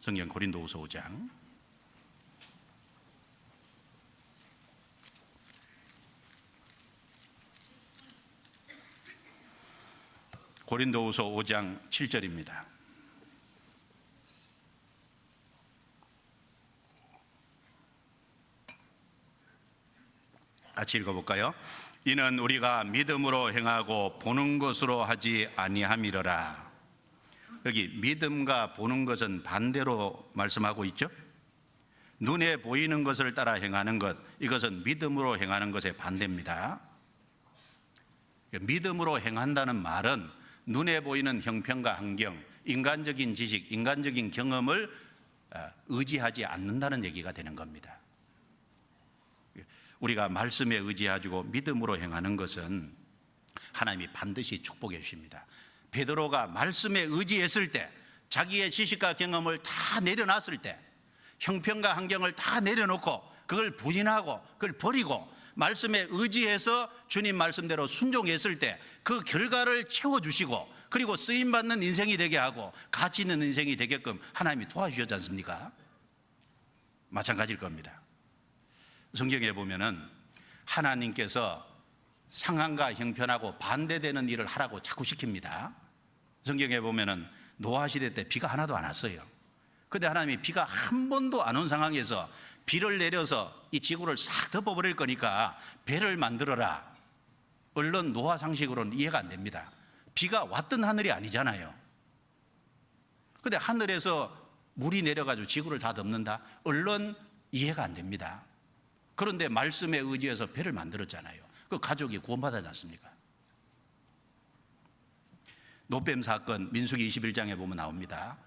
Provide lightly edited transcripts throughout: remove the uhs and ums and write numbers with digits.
성경 고린도후서 5장 고린도후서 5장 7절입니다. 같이 읽어볼까요? 이는 우리가 믿음으로 행하고 보는 것으로 하지 아니함이러라. 여기 믿음과 보는 것은 반대로 말씀하고 있죠. 눈에 보이는 것을 따라 행하는 것, 이것은 믿음으로 행하는 것의 반대입니다. 믿음으로 행한다는 말은 눈에 보이는 형편과 환경, 인간적인 지식, 인간적인 경험을 의지하지 않는다는 얘기가 되는 겁니다. 우리가 말씀에 의지하고 믿음으로 행하는 것은 하나님이 반드시 축복해 주십니다. 베드로가 말씀에 의지했을 때, 자기의 지식과 경험을 다 내려놨을 때, 형편과 환경을 다 내려놓고 그걸 부인하고 그걸 버리고 말씀에 의지해서 주님 말씀대로 순종했을 때 그 결과를 채워주시고 그리고 쓰임받는 인생이 되게 하고 가치 있는 인생이 되게끔 하나님이 도와주셨지 않습니까? 마찬가지일 겁니다. 성경에 보면은 하나님께서 상황과 형편하고 반대되는 일을 하라고 자꾸 시킵니다. 성경에 보면은 노아 시대 때 비가 하나도 안 왔어요. 근데 하나님이 비가 한 번도 안 온 상황에서 비를 내려서 이 지구를 싹 덮어버릴 거니까 배를 만들어라. 물론 노아 상식으로는 이해가 안 됩니다. 비가 왔던 하늘이 아니잖아요. 근데 하늘에서 물이 내려가지고 지구를 다 덮는다? 얼른 이해가 안 됩니다. 그런데 말씀에 의지해서 배를 만들었잖아요. 그 가족이 구원받았지 않습니까? 노뱀 사건 민수기 21장에 보면 나옵니다.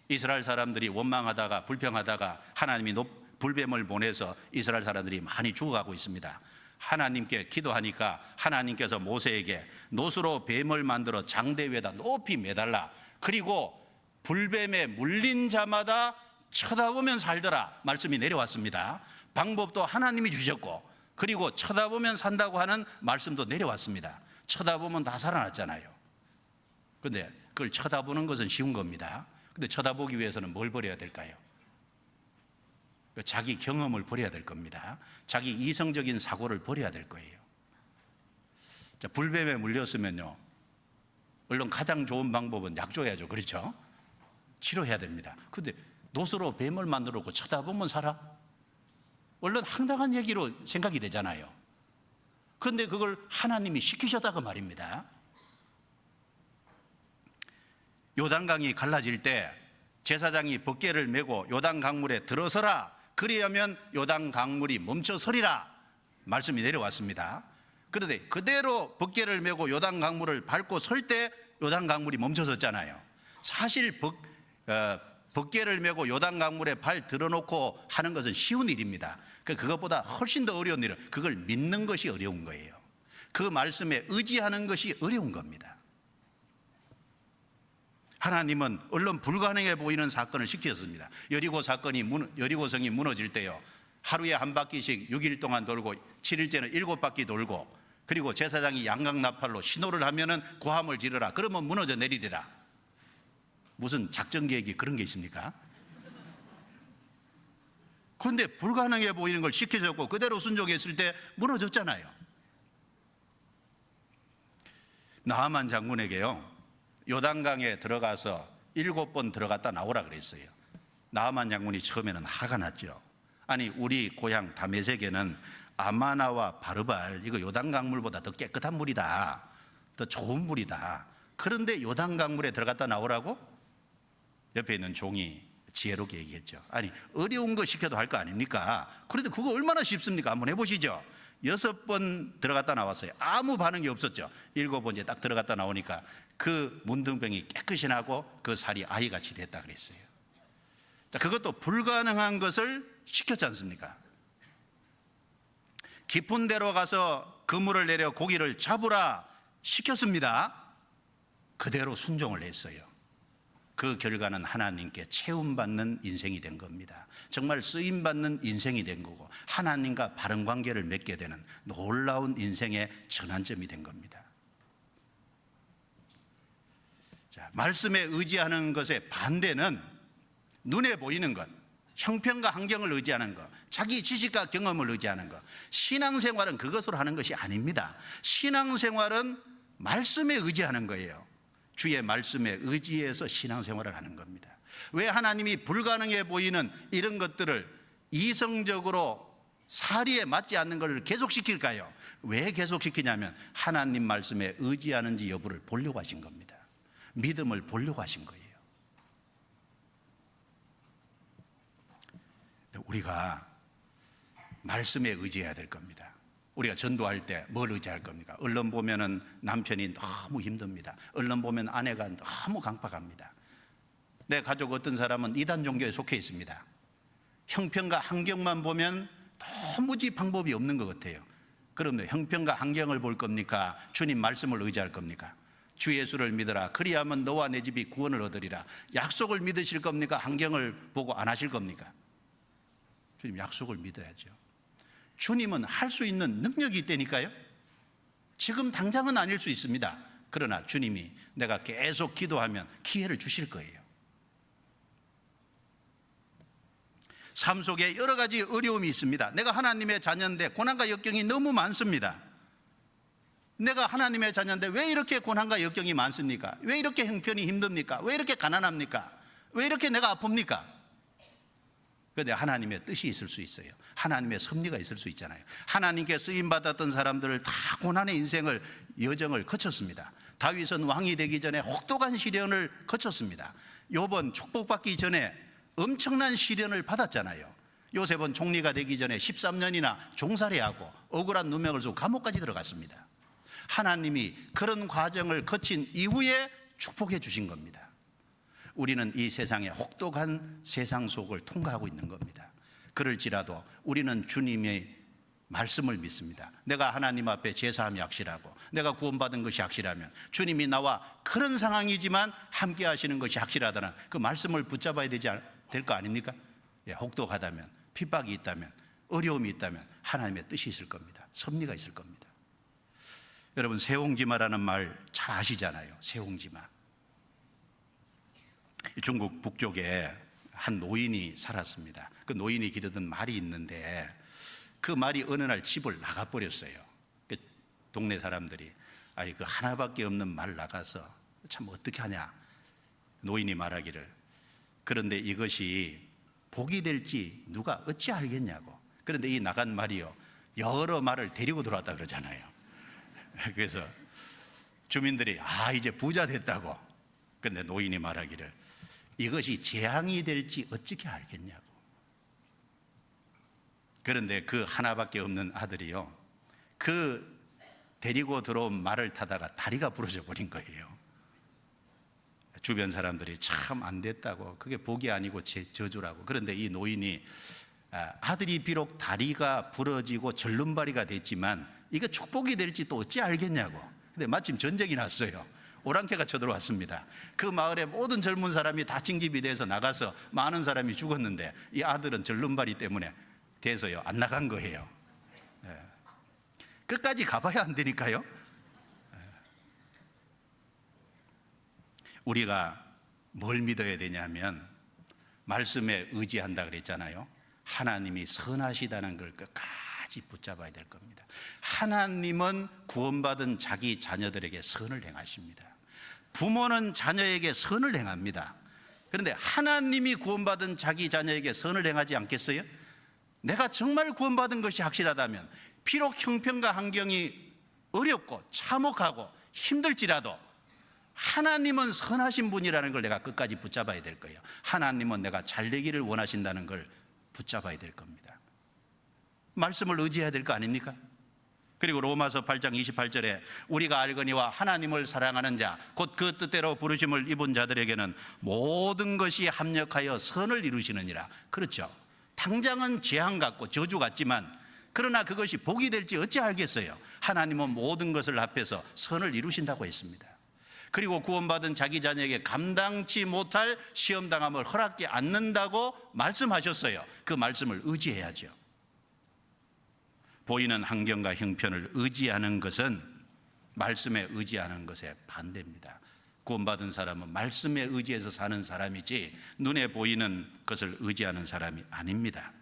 이스라엘 사람들이 원망하다가 불평하다가 하나님이 불뱀을 보내서 이스라엘 사람들이 많이 죽어가고 있습니다. 하나님께 기도하니까 하나님께서 모세에게 노수로 뱀을 만들어 장대 위에다 높이 매달라. 그리고 불뱀에 물린 자마다 쳐다보면 살더라 말씀이 내려왔습니다. 방법도 하나님이 주셨고 그리고 쳐다보면 산다고 하는 말씀도 내려왔습니다. 쳐다보면 다 살아났잖아요. 그런데 그걸 쳐다보는 것은 쉬운 겁니다. 근데 쳐다보기 위해서는 뭘 버려야 될까요? 자기 경험을 버려야 될 겁니다. 자기 이성적인 사고를 버려야 될 거예요. 자, 불뱀에 물렸으면요, 물론 가장 좋은 방법은 약 줘야죠. 그렇죠? 치료해야 됩니다. 근데 노스로 뱀을 만들어 놓고 쳐다보면 살아? 물론 황당한 얘기로 생각이 되잖아요. 그런데 그걸 하나님이 시키셨다고 말입니다. 요단강이 갈라질 때 제사장이 벗개를 메고 요단 강물에 들어서라. 그리하면 요단 강물이 멈춰서리라 말씀이 내려왔습니다. 그런데 그대로 벗개를 메고 요단 강물을 밟고 설 때 요단 강물이 멈춰섰잖아요. 사실 벗개를 메고 요단 강물에 발 들어놓고 하는 것은 쉬운 일입니다. 그것보다 훨씬 더 어려운 일은 그걸 믿는 것이 어려운 거예요. 그 말씀에 의지하는 것이 어려운 겁니다. 하나님은 얼른 불가능해 보이는 사건을 시켰습니다. 여리고성이 무너질 때요, 하루에 한 바퀴씩 6일 동안 돌고 7일째는 7바퀴 돌고 그리고 제사장이 양강나팔로 신호를 하면은 고함을 지르라. 그러면 무너져 내리리라. 무슨 작전 계획이 그런 게 있습니까? 그런데 불가능해 보이는 걸 시켜줬고 그대로 순종했을 때 무너졌잖아요. 나하만 장군에게요, 요단강에 들어가서 7번 들어갔다 나오라 그랬어요. 나하만 장군이 처음에는 화가 났죠. 아니, 우리 고향 다메섹에는 아마나와 바르발, 이거 요단강물보다 더 깨끗한 물이다, 더 좋은 물이다. 그런데 요단강물에 들어갔다 나오라고? 옆에 있는 종이 지혜롭게 얘기했죠. 아니, 어려운 거 시켜도 할 거 아닙니까? 그런데 그거 얼마나 쉽습니까? 한번 해보시죠. 6번 들어갔다 나왔어요. 아무 반응이 없었죠. 7번째 딱 들어갔다 나오니까 그 문둥병이 깨끗이 나고 그 살이 아이같이 됐다 그랬어요. 자, 그것도 불가능한 것을 시켰지 않습니까? 깊은 데로 가서 그물을 내려 고기를 잡으라 시켰습니다. 그대로 순종을 했어요. 그 결과는 하나님께 채움받는 인생이 된 겁니다. 정말 쓰임받는 인생이 된 거고 하나님과 바른 관계를 맺게 되는 놀라운 인생의 전환점이 된 겁니다. 자, 말씀에 의지하는 것의 반대는 눈에 보이는 것, 형편과 환경을 의지하는 것, 자기 지식과 경험을 의지하는 것. 신앙생활은 그것으로 하는 것이 아닙니다. 신앙생활은 말씀에 의지하는 거예요. 주의 말씀에 의지해서 신앙생활을 하는 겁니다. 왜 하나님이 불가능해 보이는 이런 것들을 이성적으로 사리에 맞지 않는 것을 계속시킬까요? 왜 계속시키냐면 하나님 말씀에 의지하는지 여부를 보려고 하신 겁니다. 믿음을 보려고 하신 거예요. 우리가 말씀에 의지해야 될 겁니다. 우리가 전도할 때 뭘 의지할 겁니까? 언론 보면은 남편이 너무 힘듭니다. 언론 보면 아내가 너무 강팍합니다. 내 가족 어떤 사람은 이단 종교에 속해 있습니다. 형편과 환경만 보면 도무지 방법이 없는 것 같아요. 그러면 형편과 환경을 볼 겁니까? 주님 말씀을 의지할 겁니까? 주 예수를 믿어라. 그리하면 너와 내 집이 구원을 얻으리라. 약속을 믿으실 겁니까? 환경을 보고 안 하실 겁니까? 주님 약속을 믿어야죠. 주님은 할 수 있는 능력이 있다니까요. 지금 당장은 아닐 수 있습니다. 그러나 주님이 내가 계속 기도하면 기회를 주실 거예요. 삶 속에 여러 가지 어려움이 있습니다. 내가 하나님의 자녀인데 고난과 역경이 너무 많습니다. 내가 하나님의 자녀인데 왜 이렇게 고난과 역경이 많습니까? 왜 이렇게 형편이 힘듭니까? 왜 이렇게 가난합니까? 왜 이렇게 내가 아픕니까? 그런데 하나님의 뜻이 있을 수 있어요. 하나님의 섭리가 있을 수 있잖아요. 하나님께 쓰임받았던 사람들을 다 고난의 인생을 여정을 거쳤습니다. 다윗은 왕이 되기 전에 혹독한 시련을 거쳤습니다. 욥은 축복받기 전에 엄청난 시련을 받았잖아요. 요셉은 총리가 되기 전에 13년이나 종살이하고 억울한 누명을 쓰고 감옥까지 들어갔습니다. 하나님이 그런 과정을 거친 이후에 축복해 주신 겁니다. 우리는 이 세상의 혹독한 세상 속을 통과하고 있는 겁니다. 그럴지라도 우리는 주님의 말씀을 믿습니다. 내가 하나님 앞에 제사함이 확실하고 내가 구원받은 것이 확실하면 주님이 나와 그런 상황이지만 함께 하시는 것이 확실하다는 그 말씀을 붙잡아야 될 거 아닙니까? 예, 혹독하다면, 핍박이 있다면, 어려움이 있다면 하나님의 뜻이 있을 겁니다. 섭리가 있을 겁니다. 여러분, 세옹지마라는 말 잘 아시잖아요. 세옹지마. 중국 북쪽에 한 노인이 살았습니다. 그 노인이 기르던 말이 있는데 그 말이 어느 날 집을 나가버렸어요. 그 동네 사람들이 그 하나밖에 없는 말 나가서 참 어떻게 하냐. 노인이 말하기를 그런데 이것이 복이 될지 누가 어찌 알겠냐고. 그런데 이 나간 말이요 여러 말을 데리고 들어왔다 그러잖아요. 그래서 주민들이 이제 부자 됐다고. 그런데 노인이 말하기를 이것이 재앙이 될지 어떻게 알겠냐고. 그런데 그 하나밖에 없는 아들이요 그 데리고 들어온 말을 타다가 다리가 부러져 버린 거예요. 주변 사람들이 참 안 됐다고, 그게 복이 아니고 저주라고. 그런데 이 노인이 아들이 비록 다리가 부러지고 절름발이가 됐지만 이게 축복이 될지 또 어찌 알겠냐고. 근데 마침 전쟁이 났어요. 오랑캐가 쳐들어왔습니다. 그 마을의 모든 젊은 사람이 다 징집이 돼서 나가서 많은 사람이 죽었는데 이 아들은 절름발이 때문에 돼서요 안 나간 거예요. 끝까지 가봐야 안 되니까요. 우리가 뭘 믿어야 되냐면 말씀에 의지한다 그랬잖아요. 하나님이 선하시다는 걸 끝까지 붙잡아야 될 겁니다. 하나님은 구원받은 자기 자녀들에게 선을 행하십니다. 부모는 자녀에게 선을 행합니다. 그런데 하나님이 구원받은 자기 자녀에게 선을 행하지 않겠어요? 내가 정말 구원받은 것이 확실하다면 비록 형편과 환경이 어렵고 참혹하고 힘들지라도 하나님은 선하신 분이라는 걸 내가 끝까지 붙잡아야 될 거예요. 하나님은 내가 잘 되기를 원하신다는 걸 붙잡아야 될 겁니다. 말씀을 의지해야 될 거 아닙니까? 그리고 로마서 8장 28절에 우리가 알거니와 하나님을 사랑하는 자 곧 그 뜻대로 부르심을 입은 자들에게는 모든 것이 합력하여 선을 이루시느니라. 그렇죠. 당장은 재앙 같고 저주 같지만 그러나 그것이 복이 될지 어찌 알겠어요. 하나님은 모든 것을 합해서 선을 이루신다고 했습니다. 그리고 구원받은 자기 자녀에게 감당치 못할 시험당함을 허락하지 않는다고 말씀하셨어요. 그 말씀을 의지해야죠. 보이는 환경과 형편을 의지하는 것은 말씀에 의지하는 것의 반대입니다. 구원받은 사람은 말씀에 의지해서 사는 사람이지 눈에 보이는 것을 의지하는 사람이 아닙니다.